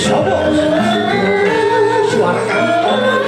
Sopo? Suara kantoran.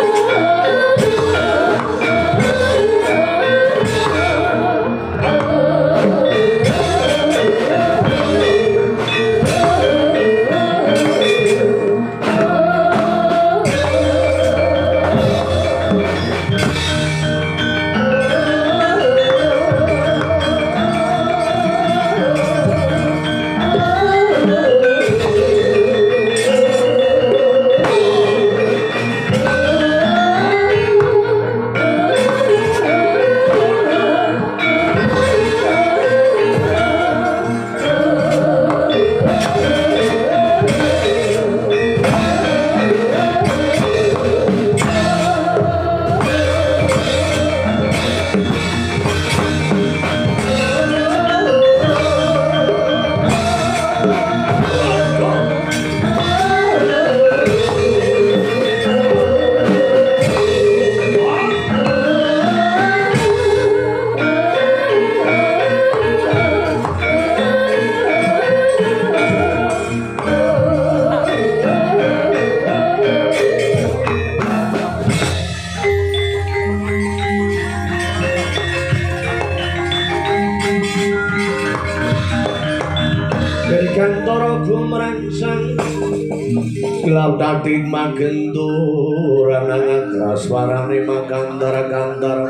Dadi magendur nang aswarane makandar-kandar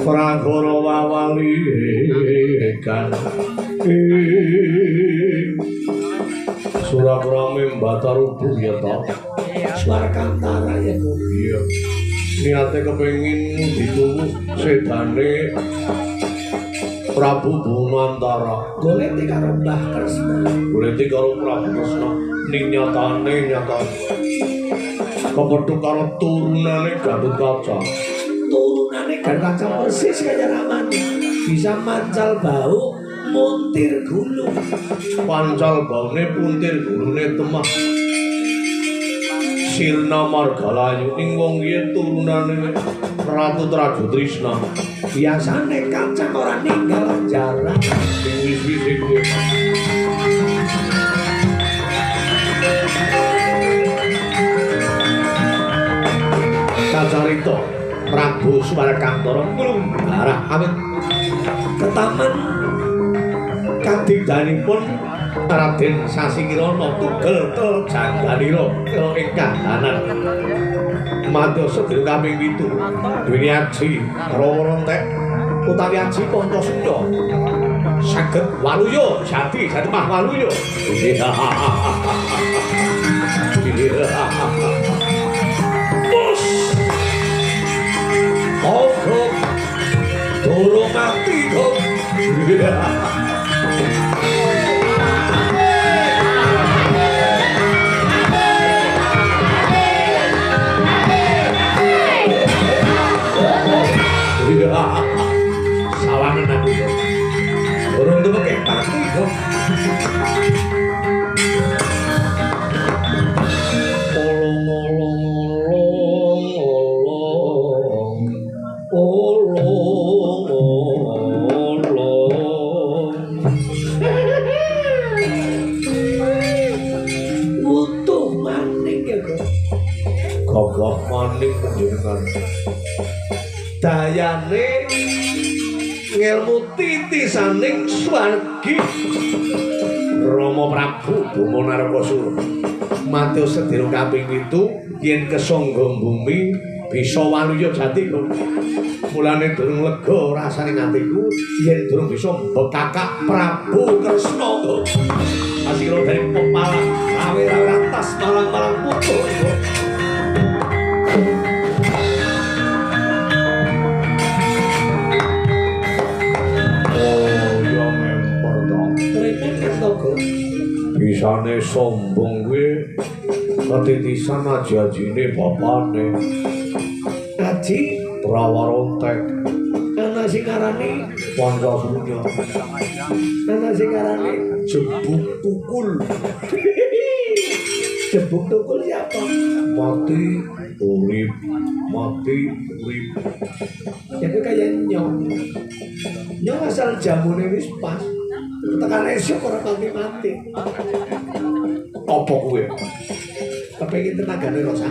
pragara wawali kan Surakrame Mbatarubu ya ta suara kantara ya iya niate kepengin dituwu sedane Prabu Bunantara goleti karo Mbah Kresna goleti karo Prabu Kresna ning nyatane kepethuk karo turunane Gatotkaca persis kaya ramane bisa mancal bau muntir gulung pancal baune puntir gulune temah Sirna Margalayu ning wong yen turunane Ratu Trajutrisna biasane kancang ora ninggal jarak wis-wis kuwi kacarita Prabu Swarakantara nglumbarah awit ketaman kadidhanipun Raden Sasikirana tugel jangganira ing kahanan mantu sedaya kaping 7 duweni aji rontek utawi aji Pancasila saged waluya jati mah waluya Oke, tolong mati kok. Sawangan aku. Urung tuh pakai mati kok. Gagah maning panjenengan dayane ngelmu titisaning swargi Rama Prabu Bima Narkasura matur sedaya kaping 7 yen kesangga bumi bisa waluya jati kok mulane durung lega rasane atiku yen durung bisa bekakak Prabu Kresna kok asira dari pepalang rawe-rawe atas malang-malang putu bisane sombong kuwi ketitisan aji-ajine bapane Aji Prawarontek ana sing arane Pancasunya ana sing arane Jebuk Tukul Jebuk Tukul siapa? Mati urip itu kayak nyong asal jamune wis pas tekan esuk ora mati Apa kuwi? Kepengin tenagane Rosa.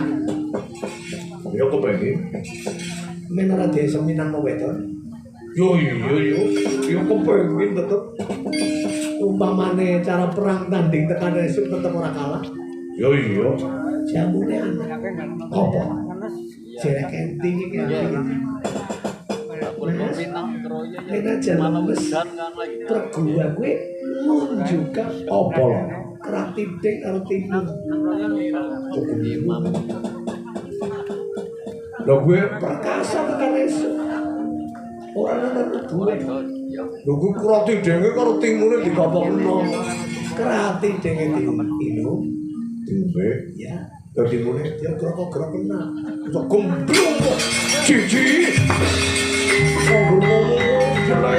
Ya kepengin. Men ora desa Minang wedon. Yo kepengin tetep. Umpamane cara perang tanding tekan esuk tetep ora kalah. Yo iya. Jamune anak. Apa? Jerek enting iki. Kita jalan pergua gue menunjukkan apa lho keratidik karo timun lho gue perkasa tekan esuk orang nonton gue lho gue keratidik karo timunnya digabungno keratidik itu gue ya timunnya dia gerak-gerak kena bisa gemblung cici ngomong jelek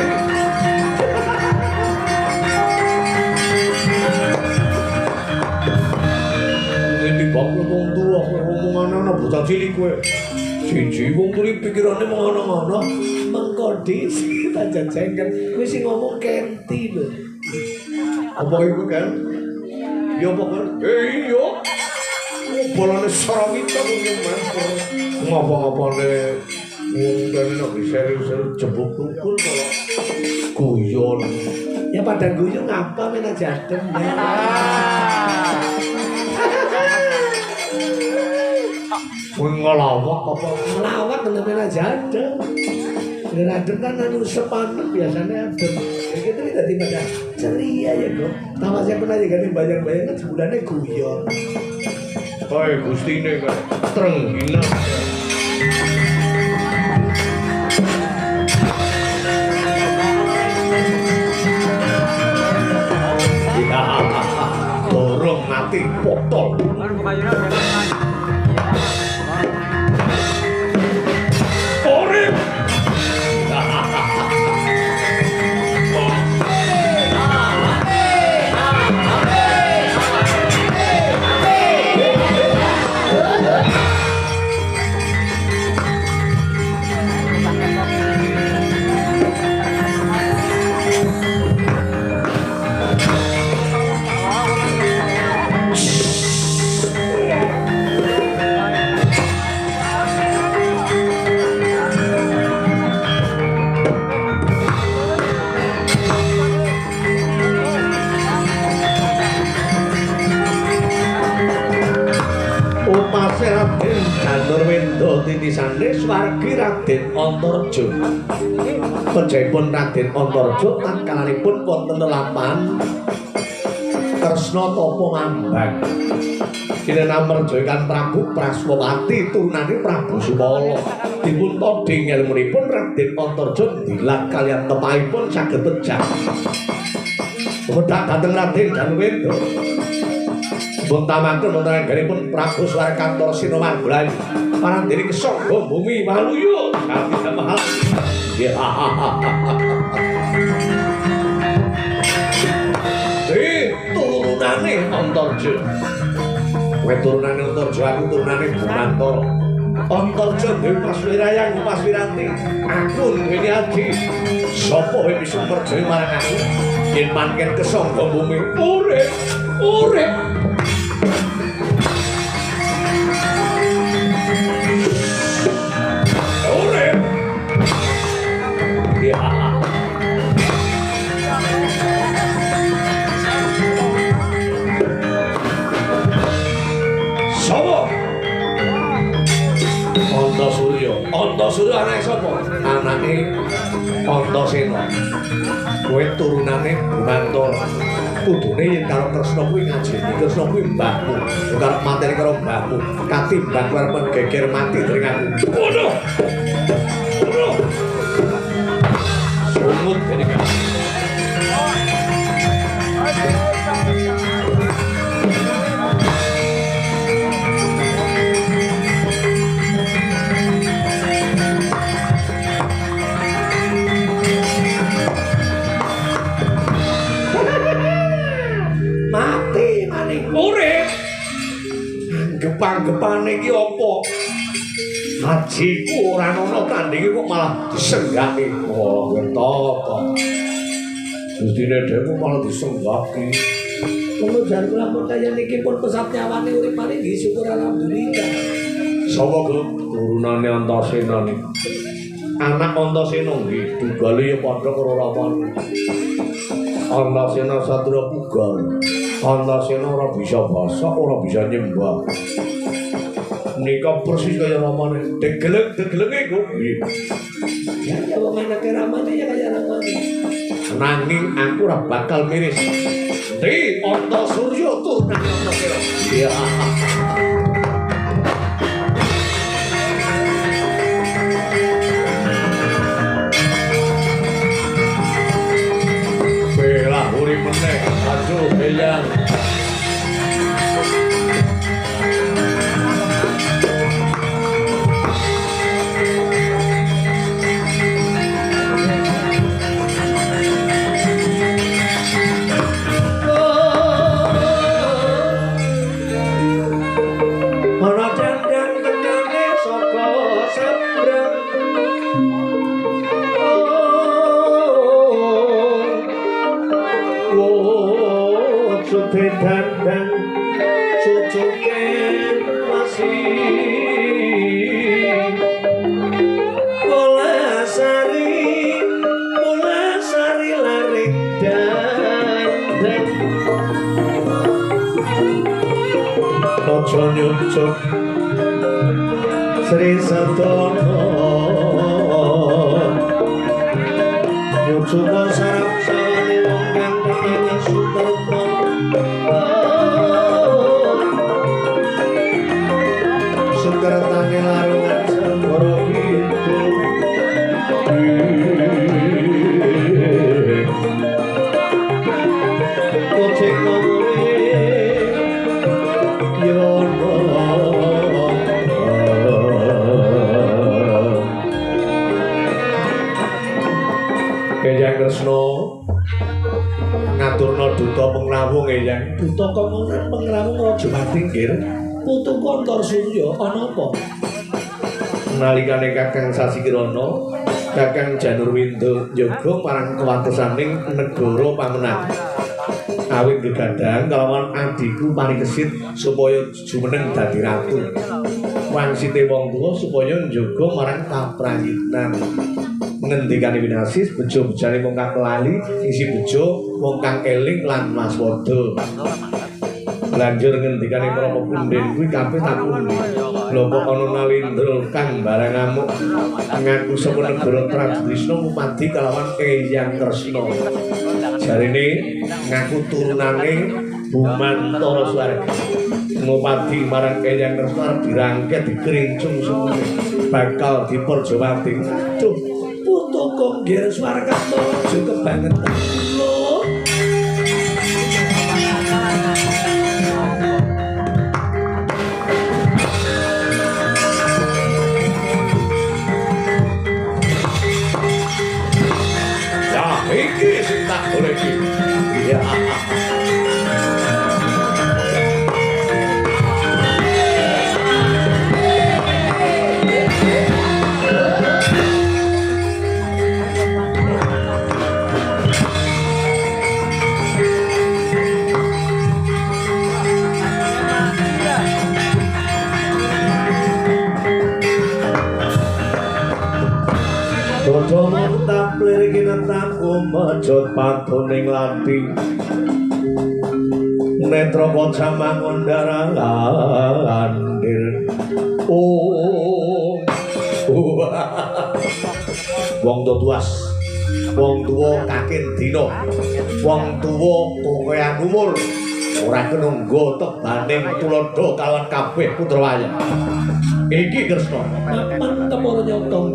ini bakal ngomong tua ngomongan anak bocah cilik gue cici wong kuwi pikirane ngono-ngono mengkodi tak jajengken kuwi sing ngomong kenti lho apa iku kan ya apa kan iya bolane sarawita kuwi mantur ngapa-ngapane wong kene nek serius jebuk tukul kok guyon ya pada guyon ngapa men aja adem ya ngelawak apa ngelawak men aja adem dan adem kan anu sepanen biasanya adem ya gitu nih tadi pada ceria ya kok nama saya pernah juga nih banyak-banyak kan sebulannya guyon oi gusti ini kan trenggina dorong mati potol orip Raden Janurwendra titisane swargi Raden Antarja. Panjenenganipun Raden Antarja tangkalanipun wonten lelampahan Kresna Tapa Ngambang. Kinen amerjakan Prabu Praswati turunane Prabu Sumala. Dipun todhing ilmunipun Raden Antarja dilat kaliyan tepahipun saged pejah. Wedhak dhateng Raden Janurwendra. Bontamaken wonten anggenipun Prabu Swarkantor Sinomargolayu parandene kesangga bumi Waluya kanthi mahal. Turunane Antarja. Kowe turunane Antarja, aku turunane Bumantara. Antarja dhewe Paswirayang Paswiranti. Aku ngene adi. Sapa wae bisa percaya marang aku? Yen mangken kesangga bumi urip. Antasura anake sapa? Anake Antasena. Kowe turunane Bumantara. Kudune yen karo Kresna kuwi ngajeni Kresna kuwi mbahmu. Karo materi karo mbahmu. Katimbang arep geger mati dening aku. Ngono. Sumut kene kan. Gepang-gepane iki apa? Hajiku ora ana tandinge kok malah disenggaki. Oh, ngetop. Gustine dhewe malah disenggaki. Mula jan lamun kaya niki pun pesat nyawane urip maning nggih syukur alhamdulillah. Sapa kok turunane Antasena niki? Anak Antasena nggih tugale ya padha karo Ramana. Antasena Satria Pugal. Antasena ora bisa basa, ora bisa nyembah. Nika persis kaya Ramana. Degelek-degeleke kok nggih. Ya wong anake Ramana ya kaya Ramana. Nanging aku ora bakal miris. Di Antasurya turunan Antasena. Iya. Bela urip meneh, aduh Beyang. Dandang cucuke masih bola sari laring dandang ojo nyucuk Sri Satono nyucuk sarap sawani wong kang pengen sutarno Sukartane larungan semboro itu Kucing ngomore yono Kejang Kresna ngaturna duta pengrawung Eyang duta pengrawung Raja Matinggir putu Kontor Surya ana apa? Nalikane Kakang Sasikirana, Kakang Janurwinda njaga marang kewatesaning negara pamenang. Awit gegandhang kalawan adiku Parikesit supaya jumeneng dadi ratu. Wangsite wong tuwa supaya njaga marang kaprayitan. Ngendikane Winasis bejo-bejane wong kang lali, isi bejo wong kang eling lan waspada. Lanjur ngendikane Rama Punden kuwi kabeh takun. Lha kok ana Nalendra kang barang ngamuk ngaku sapa negara Trisna mupadi kalawan Eyang Kresna. Jarine ngaku turunane Bumantara Swarga. Ngupadi marang Eyang Kresna dirangket dikrincung semune bakal diperjawati. Duh, putu Konggir Swarga aja kebangetan kula. Iki sing tak goleki. Iya. Dodo mantap liriki netaku mejot patuning lati Netra bocah mangun darah landir Wong tuas wong tuwa kakin dina wong tuwa kokean umur ora kenunggo tebaning tulodo kawan kabeh putra wayang iki Kresna papan temoro nyotong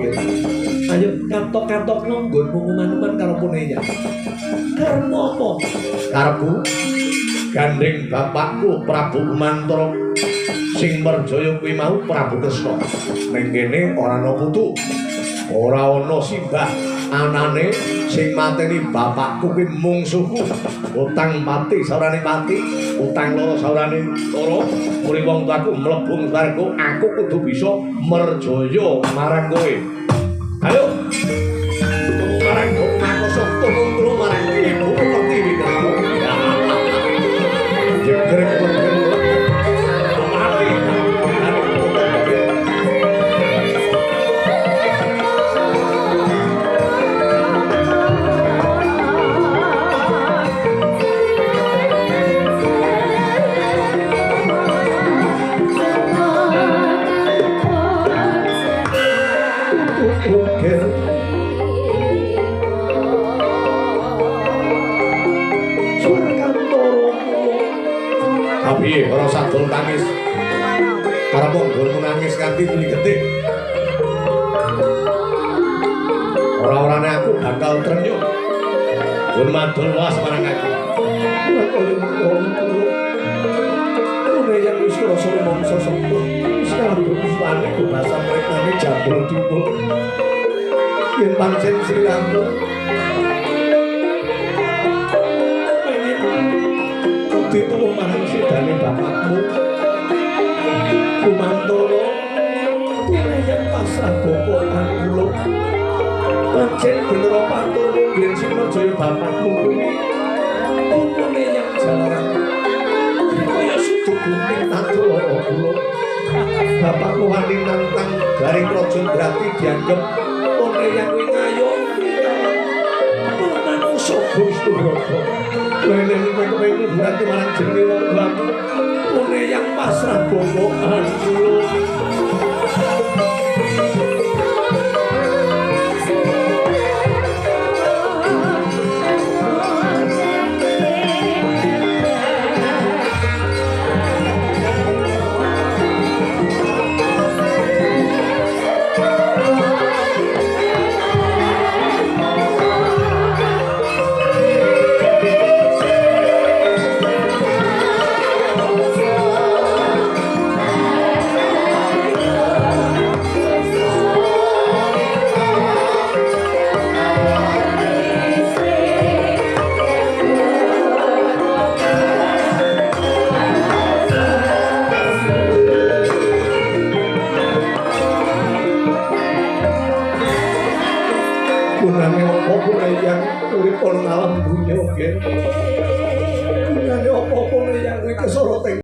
ayo kantok-kantok nggon pengumuman karo puneya karena apa karepku gandeng bapakku Prabu Mantara sing merjaya kuwi mau Prabu Kresna ning kene ora ana putu ora ana simbah anane sing mateni bapakku kuwi mungsuhku utang pati saurane pati utang loro saurane loro muli wong tuaku mlebu swarga aku kudu bisa merjaya marang kowe ayo tunggu marang kowe makosok tunggu marang ibu pertiwi monggol tangis para monggol menangis kanthi gede ora-orane aku bakal trenyuh pun madul was marang aku ora yang wis rasa mangsa sepuh sekarang beruswane bahasa mereka ini jabul dipul yen pancen Sri Lampung dituwuh marang sidane bapakmu Kumantara yang pasrah bokokan kula pancen bener pantun yen Sinojaya bapakmu kuwi opone yang jalan kaya sudu gunting tantu kula bapakmu wani nantang garing raja Drati dianggep opone yang kuwi ngayo manungsa Gusti Prabu lene kowe berarti marang jenenge wong tuamu opone yang pasrah bokokan kula gunane apa yang urip ana alam dunya nggih